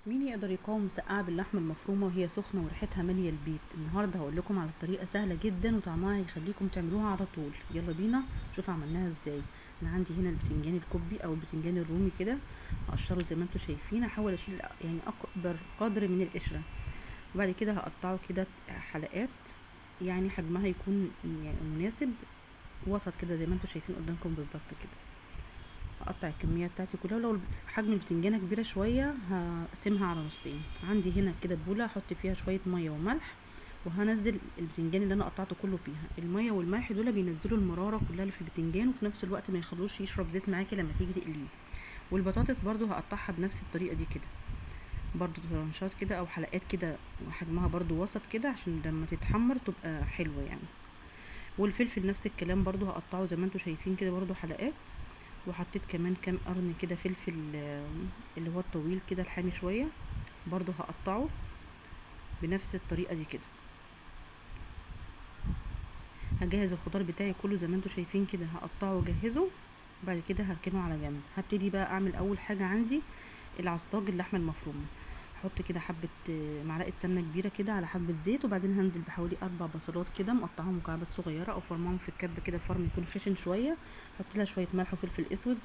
مين يقدر يقاوم مسقعة باللحمة المفرومة وهي سخنة وريحتها مالية البيت؟ النهاردة هقول لكم على طريقة سهلة جدا وطعمها هيخليكم تعملوها على طول. يلا بينا نشوف عملناها ازاي. انا عندي هنا البتنجان الكوبي او البتنجان الرومي كده، هقشره زي ما انتم شايفين، احاول اشيل يعني اكبر قدر من القشرة، وبعد كده هقطعه كده حلقات، يعني حجمها يكون يعني مناسب وسط كده زي ما انتم شايفين قدامكم بالظبط كده. هقطع الكميه بتاعتي كلها، ولو حجم البتنجانه كبيره شويه هقسمها على نصين. عندي هنا كده بوله احط فيها شويه ميه وملح، وهنزل البتنجان اللي انا قطعته كله فيها. الميه والملح دول بينزلوا المراره كلها اللي في البتنجان، وفي نفس الوقت ما يخلوش يشرب زيت معاكي لما تيجي تقليه. والبطاطس برضو هقطعها بنفس الطريقه دي كده، برضو ترانشات كده او حلقات كده، وحجمها برضو وسط كده عشان لما تتحمر تبقى حلوه يعني. والفلفل نفس الكلام، برضو هقطعه زي ما انتم شايفين كده برضو حلقات. وحطيت كمان كام قرن كده فلفل، اللي هو الطويل كده الحامي شوية، برضو هقطعه بنفس الطريقة دي كده. هجهز الخضار بتاعي كله زي ما انتم شايفين كده، هقطعه واجهزه. بعد كده هركنه على جنب. هبتدي بقى اعمل اول حاجة عندي العصاج اللحمة المفرومة. احط كده حبة، معلقة سمنة كبيرة كده على حبة زيت، وبعدين هنزل بحوالي 4 بصلات كده مقطعهم مكعبات صغيرة او فرمهم في الكب كده، فرم يكون خشن شوية. احط لها شوية ملح وفلفل اسود.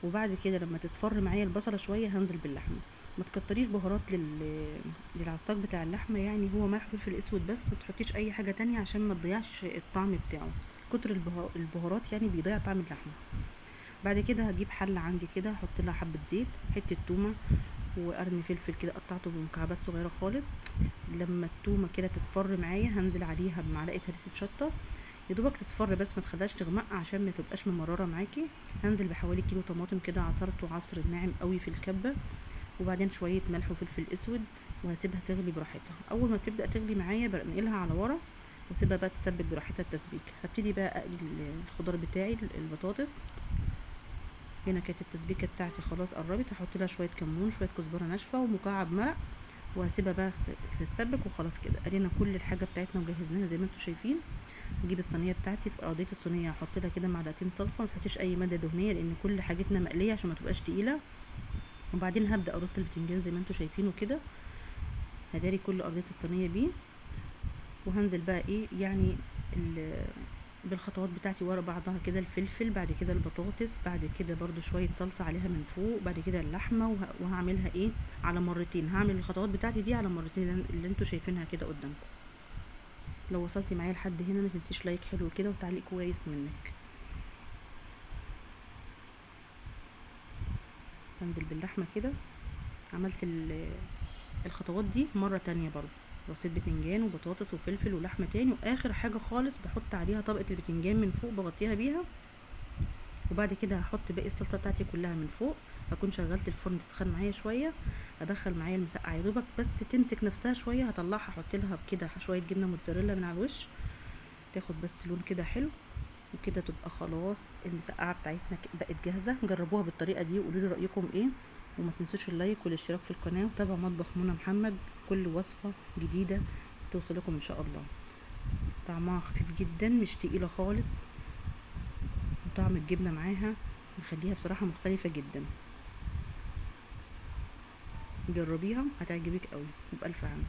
وبعد كده لما تصفر معايا البصله شويه هنزل باللحمه. ما تكتريش بهارات للعصاج بتاع اللحمه، يعني هو ملح وفلفل اسود بس، ما تحطيش اي حاجه تانية عشان ما تضيعش الطعم بتاعه. كتر البهارات يعني بيضيع طعم اللحمه. بعد كده هجيب حله عندي كده، احط لها حبه زيت، حته تومه، وقرن فلفل كده قطعته بمكعبات صغيره خالص. لما التومه كده تصفر معايا هنزل عليها بمعلقه هريسه شطه، يا دوبك تصفر بس ما تخليهاش تغمق عشان ما تبقاش ممرره معاكي. هنزل بحوالي كيلو طماطم كده عصرته عصر ناعم قوي في الكبه، وبعدين شويه ملح وفلفل اسود، وهسيبها تغلي براحتها. اول ما بتبدا تغلي معايا بنقلها على ورا واسيبها بقى تسبك براحتها التسبيك. هبتدي بقى اقلي الخضار بتاعي البطاطس. هنا كانت التسبيكه بتاعتي خلاص قربت، هحط لها شويه كمون، شويه كزبره ناشفه، ومكعب مرق، وهسيبها بقى تتسبك. وخلاص كده قلينا كل الحاجه بتاعتنا وجهزناها زي ما انتم شايفين. اجيب الصينيه بتاعتي، في ارضيه الصينيه احط لها كده معلقتين صلصه، ما تحطيش اي ماده دهنيه لان كل حاجتنا مقليه عشان ما تبقاش تقيله. وبعدين هبدا ارص البتنجان زي ما انتم شايفينه كده، هداري كل ارضيه الصينيه بيه. وهنزل بقى ايه يعني بالخطوات بتاعتي ورا بعضها كده. الفلفل، بعد كده البطاطس، بعد كده برضو شويه صلصه عليها من فوق، بعد كده اللحمه، وهعملها ايه على مرتين. هعمل الخطوات بتاعتي دي على مرتين اللي انتوا شايفينها كده قدامكم. لو وصلتي معايا لحد هنا ما تنسيش لايك حلو كده وتعليق كويس منك. هنزل باللحمه كده. عملت الخطوات دي مره تانية برضو، رصيت بتنجان وبطاطس وفلفل ولحمه تاني، واخر حاجه خالص بحط عليها طبقه البتنجان من فوق بغطيها بيها. وبعد كده هحط باقي الصلصه بتاعتي كلها من فوق. هكون شغلت الفرن تسخن معايا شويه. هدخل معايا المسقعه يا دوبك بس تمسك نفسها شويه، هطلعها احط لها كده شويه جبنه موتزاريلا من على الوش، تاخد بس لون كده حلو. وكده تبقى خلاص المسقعه بتاعتنا بقت جاهزه. جربوها بالطريقه دي وقولوا لي رايكم ايه. وما تنسوش اللايك والاشتراك في القناه، وتابعوا مطبخ منى محمد، كل وصفه جديده توصلكم ان شاء الله. طعمها خفيف جدا، مش تقيله خالص، وطعم الجبنه معاها مخليها بصراحه مختلفه جدا. جربيها هتعجبك قوي، وبألف هنا.